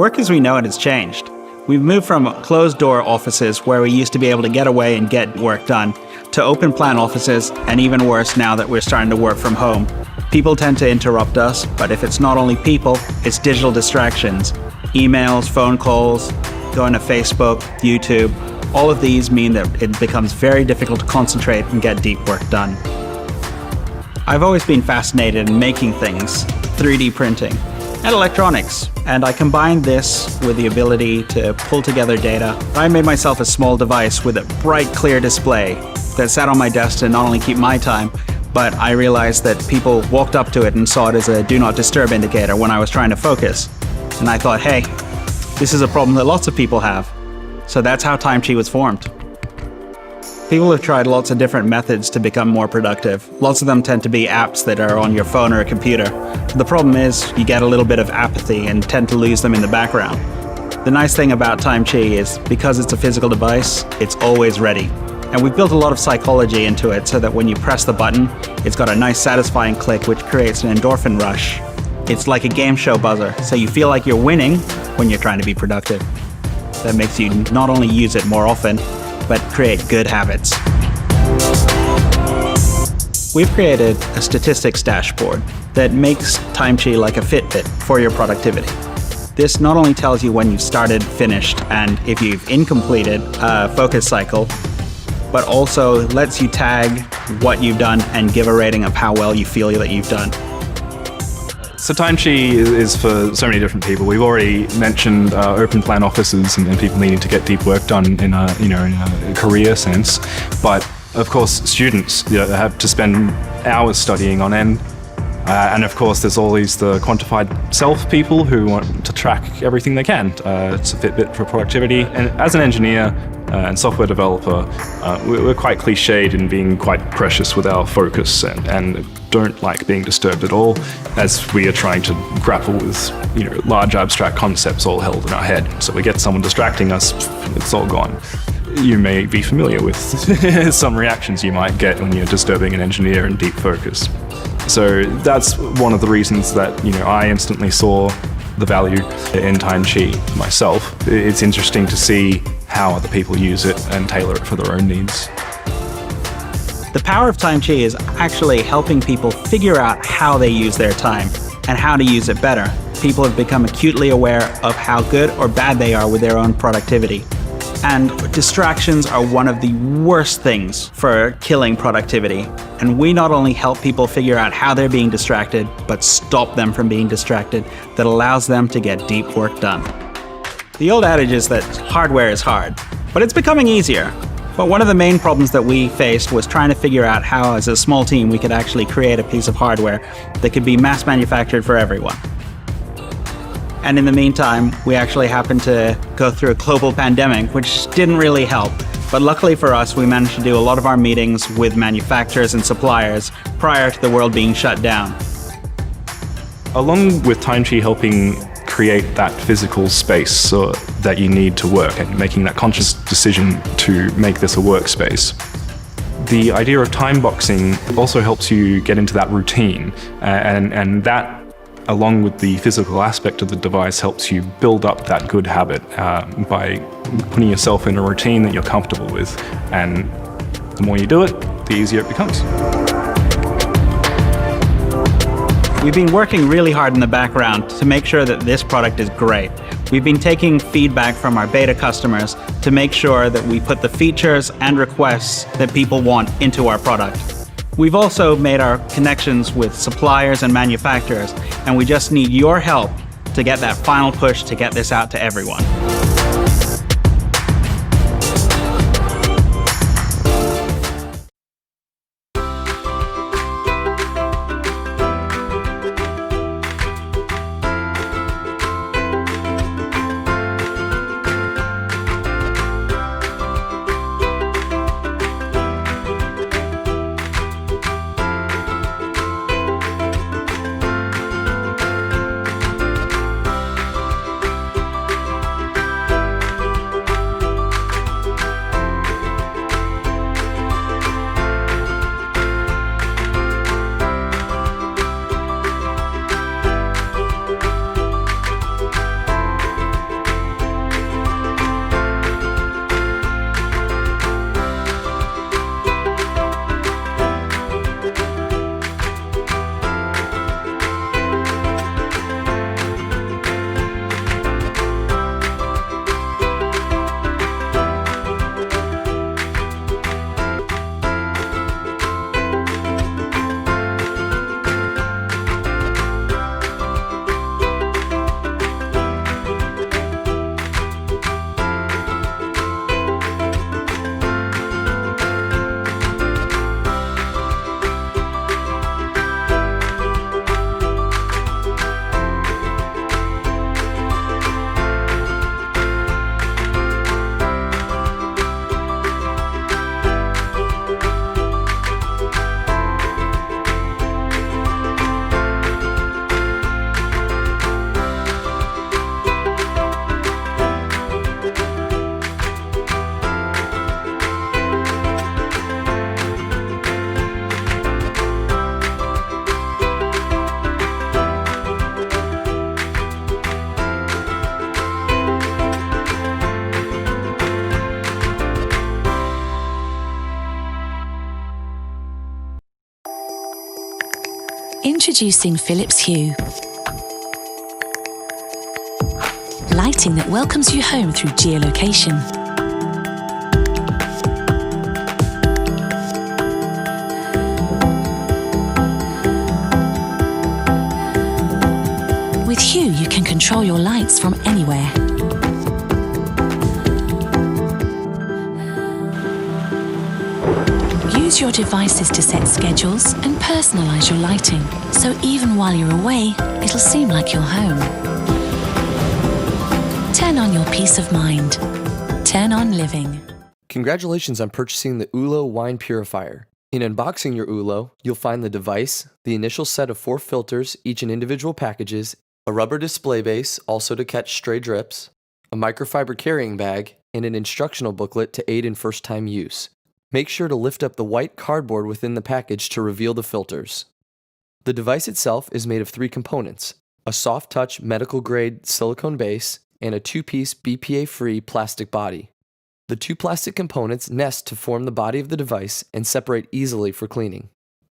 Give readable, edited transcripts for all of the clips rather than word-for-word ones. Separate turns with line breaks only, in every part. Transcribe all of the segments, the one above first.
work as we know it has changed. We've moved from closed-door offices where we used to be able to get away and get work done to open-plan offices, and even worse now that we're starting to work from home. People tend to interrupt us, but if it's not only people, it's digital distractions. Emails, phone calls, going to Facebook, YouTube. All of these mean that it becomes very difficult to concentrate and get deep work done. I've always been fascinated in making things, 3D printing, and electronics, and I combined this with the ability to pull together data. I made myself a small device with a bright, clear display that sat on my desk to not only keep my time, but I realized that people walked up to it and saw it as a do not disturb indicator when I was trying to focus. And I thought, hey, this is a problem that lots of people have. So that's how TimeChi was formed. People have tried lots of different methods to become more productive. Lots of them tend to be apps that are on your phone or a computer. The problem is you get a little bit of apathy and tend to lose them in the background. The nice thing about TimeChi is because it's a physical device, it's always ready. And we've built a lot of psychology into it so that when you press the button, it's got a nice satisfying click which creates an endorphin rush. It's like a game show buzzer, so you feel like you're winning when you're trying to be productive. That makes you not only use it more often, but create good habits. We've created a statistics dashboard that makes TimeChi like a Fitbit for your productivity. This not only tells you when you've started, finished, and if you've incompleted a focus cycle, but also lets you tag what you've done and give a rating of how well you feel that you've done.
So TimeChi is for so many different people. We've already mentioned open plan offices and people needing to get deep work done in a career sense. But of course, students have to spend hours studying on end. And of course, there's always the quantified self people who want to track everything they can. It's a Fitbit for productivity. And as an engineer and software developer, we're quite cliched in being quite precious with our focus and don't like being disturbed at all, as we are trying to grapple with large abstract concepts all held in our head. So we get someone distracting us, it's all gone. You may be familiar with some reactions you might get when you're disturbing an engineer in deep focus. So that's one of the reasons that I instantly saw the value in TimeChi myself. It's interesting to see how other people use it and tailor it for their own needs.
The power of TimeChi is actually helping people figure out how they use their time and how to use it better. People have become acutely aware of how good or bad they are with their own productivity. And distractions are one of the worst things for killing productivity. And we not only help people figure out how they're being distracted, but stop them from being distracted that allows them to get deep work done. The old adage is that hardware is hard, but it's becoming easier. But one of the main problems that we faced was trying to figure out how, as a small team, we could actually create a piece of hardware that could be mass manufactured for everyone. And in the meantime, we actually happened to go through a global pandemic, which didn't really help. But luckily for us, we managed to do a lot of our meetings with manufacturers and suppliers prior to the world being shut down.
Along with TimeChi helping create that physical space that you need to work and making that conscious decision to make this a workspace, the idea of time boxing also helps you get into that routine, and that, along with the physical aspect of the device, helps you build up that good habit by putting yourself in a routine that you're comfortable with. And the more you do it, the easier it becomes.
We've been working really hard in the background to make sure that this product is great. We've been taking feedback from our beta customers to make sure that we put the features and requests that people want into our product. We've also made our connections with suppliers and manufacturers, and we just need your help to get that final push to get this out to everyone.
Introducing Philips Hue. Lighting that welcomes you home through geolocation. With Hue, you can control your lights from anywhere. Use your devices to set schedules and personalize your lighting, so even while you're away, it'll seem like you're home. Turn on your peace of mind. Turn on living.
Congratulations on purchasing the ULO wine purifier. In unboxing your ULO, you'll find the device, the initial set of 4 filters, each in individual packages, a rubber display base, also to catch stray drips, a microfiber carrying bag, and an instructional booklet to aid in first-time use. Make sure to lift up the white cardboard within the package to reveal the filters. The device itself is made of 3 components: a soft-touch medical-grade silicone base and a 2-piece BPA-free plastic body. The 2 plastic components nest to form the body of the device and separate easily for cleaning.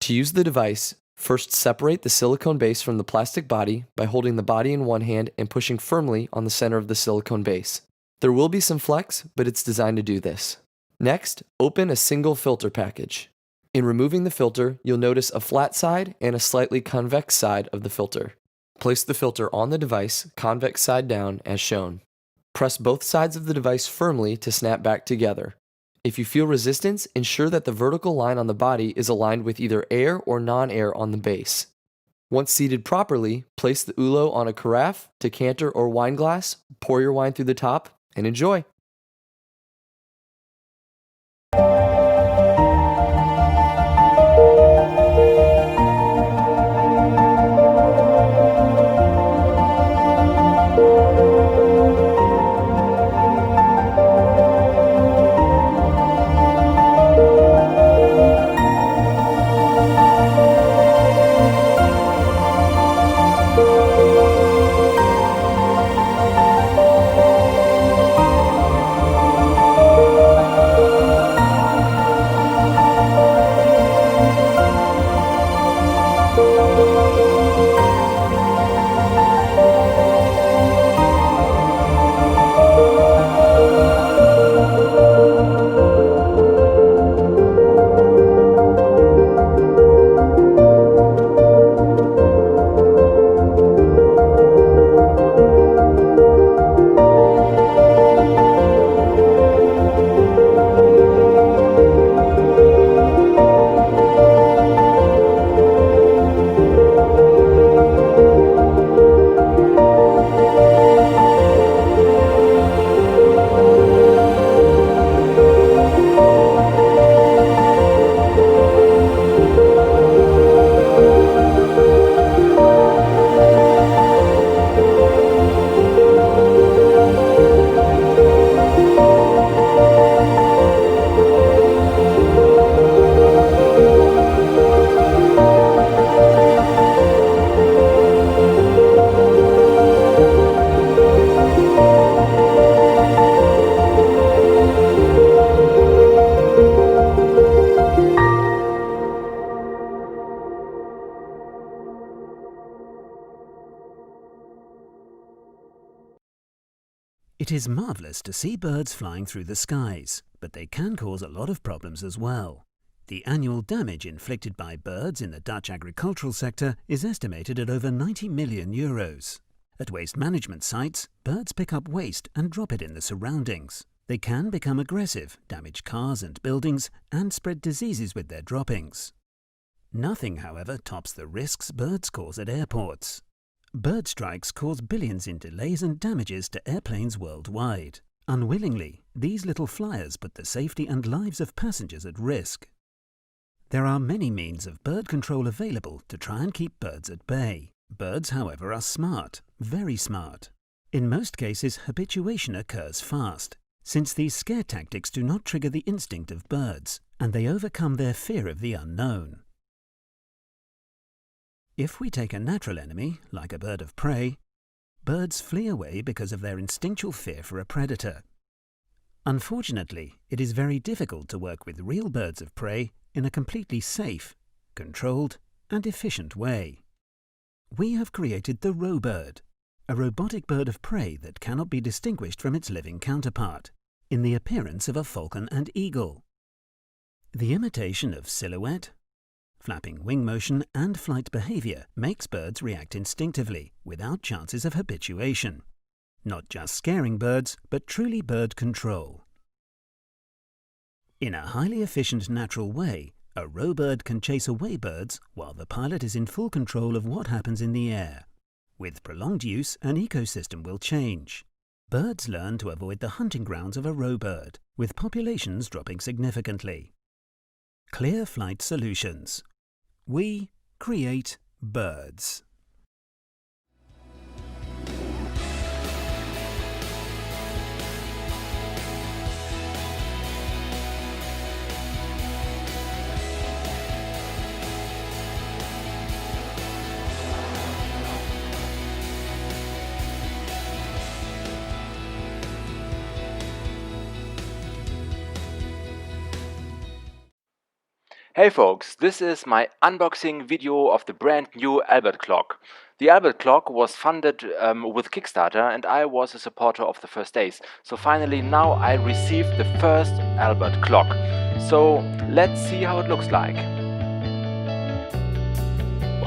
To use the device, first separate the silicone base from the plastic body by holding the body in one hand and pushing firmly on the center of the silicone base. There will be some flex, but it's designed to do this. Next, open a single filter package. In removing the filter, you'll notice a flat side and a slightly convex side of the filter. Place the filter on the device, convex side down, as shown. Press both sides of the device firmly to snap back together. If you feel resistance, ensure that the vertical line on the body is aligned with either air or non-air on the base. Once seated properly, place the ULO on a carafe, decanter, or wine glass, pour your wine through the top, and enjoy.
It is marvellous to see birds flying through the skies, but they can cause a lot of problems as well. The annual damage inflicted by birds in the Dutch agricultural sector is estimated at over 90 million euros. At waste management sites, birds pick up waste and drop it in the surroundings. They can become aggressive, damage cars and buildings, and spread diseases with their droppings. Nothing, however, tops the risks birds cause at airports. Bird strikes cause billions in delays and damages to airplanes worldwide. Unwillingly, these little flyers put the safety and lives of passengers at risk. There are many means of bird control available to try and keep birds at bay. Birds, however, are smart, very smart. In most cases, habituation occurs fast, since these scare tactics do not trigger the instinct of birds, and they overcome their fear of the unknown. If we take a natural enemy, like a bird of prey, birds flee away because of their instinctual fear for a predator. Unfortunately, it is very difficult to work with real birds of prey in a completely safe, controlled, and efficient way. We have created the Robird, a robotic bird of prey that cannot be distinguished from its living counterpart, in the appearance of a falcon and eagle. The imitation of silhouette, flapping wing motion and flight behavior makes birds react instinctively, without chances of habituation. Not just scaring birds, but truly bird control. In a highly efficient natural way, a Robird can chase away birds while the pilot is in full control of what happens in the air. With prolonged use, an ecosystem will change. Birds learn to avoid the hunting grounds of a Robird, with populations dropping significantly. Clear flight solutions. We create birds.
Hey folks, this is my unboxing video of the brand new Albert clock. The Albert clock was funded with Kickstarter, and I was a supporter of the first days. So finally now I received the first Albert clock. So let's see how it looks like.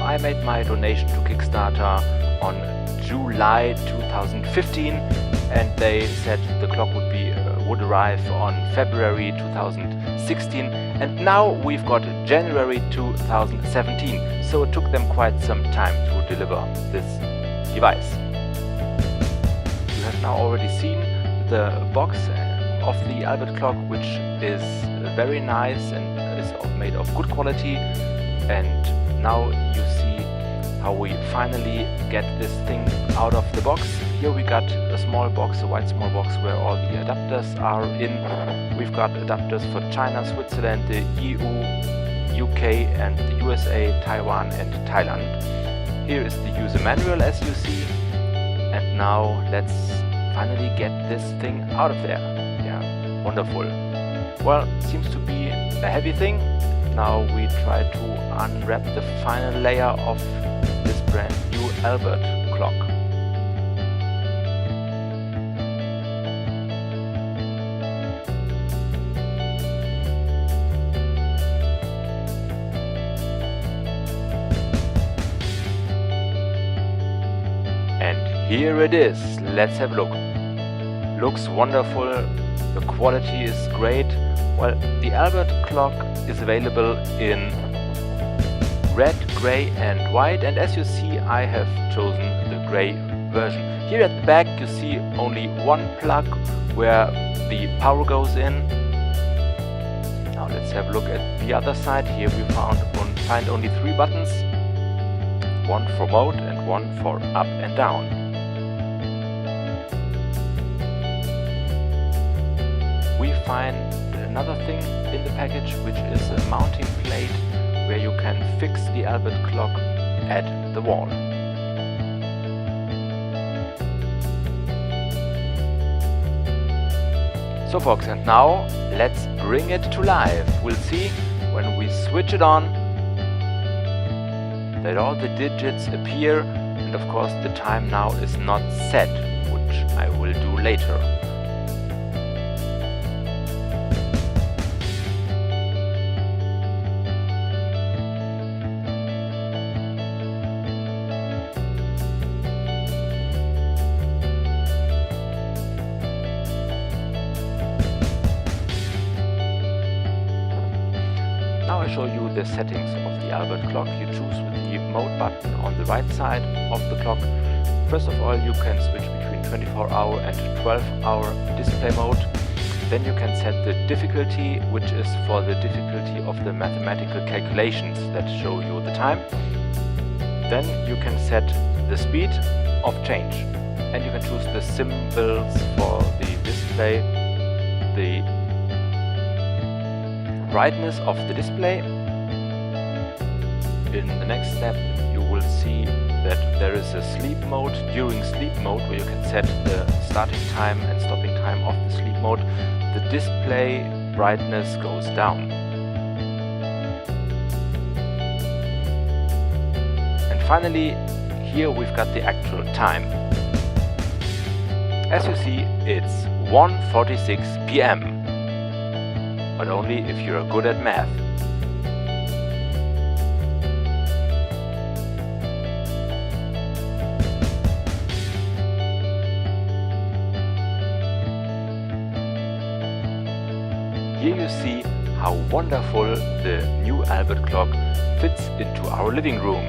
I made my donation to Kickstarter on July 2015, and they said the clock would arrive on February 2016, and now we've got January 2017, so it took them quite some time to deliver this device. You have now already seen the box of the Albert clock, which is very nice and is made of good quality, and now you see how we finally get this thing out of the box. Here we got a small box, a white small box where all the adapters are in. We've got adapters for China, Switzerland, the EU, UK and the USA, Taiwan and Thailand. Here is the user manual as you see, and now let's finally get this thing out of there. Yeah, wonderful. Well, seems to be a heavy thing. Now we try to unwrap the final layer of this brand new Albert clock. And here it is. Let's have a look. Looks wonderful. The quality is great. Well, the Albert clock is available in red, grey and white, and as you see I have chosen the grey version. Here at the back you see only one plug where the power goes in. Now let's have a look at the other side. Here we find only 3 buttons, one for mode and one for up and down. We find another thing in the package, which is a mounting plate where you can fix the Albert clock at the wall. So folks, and now let's bring it to life. We'll see when we switch it on that all the digits appear, and of course the time now is not set, which I will do later. Now I show you the settings of the Albert clock. You choose with the mode button on the right side of the clock. First of all, you can switch between 24-hour and 12-hour display mode. Then you can set the difficulty, which is for the difficulty of the mathematical calculations that show you the time. Then you can set the speed of change, and you can choose the symbols for the display, the brightness of the display. In the next step you will see that there is a sleep mode. During sleep mode, where you can set the starting time and stopping time of the sleep mode, the display brightness goes down. finally, here we've got the actual time. As you see, it's 1:46 p.m. But only if you're good at math. Here you see how wonderful the new Albert clock fits into our living room.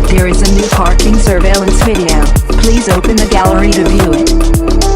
There is a new parking surveillance video. Please open the gallery to view it.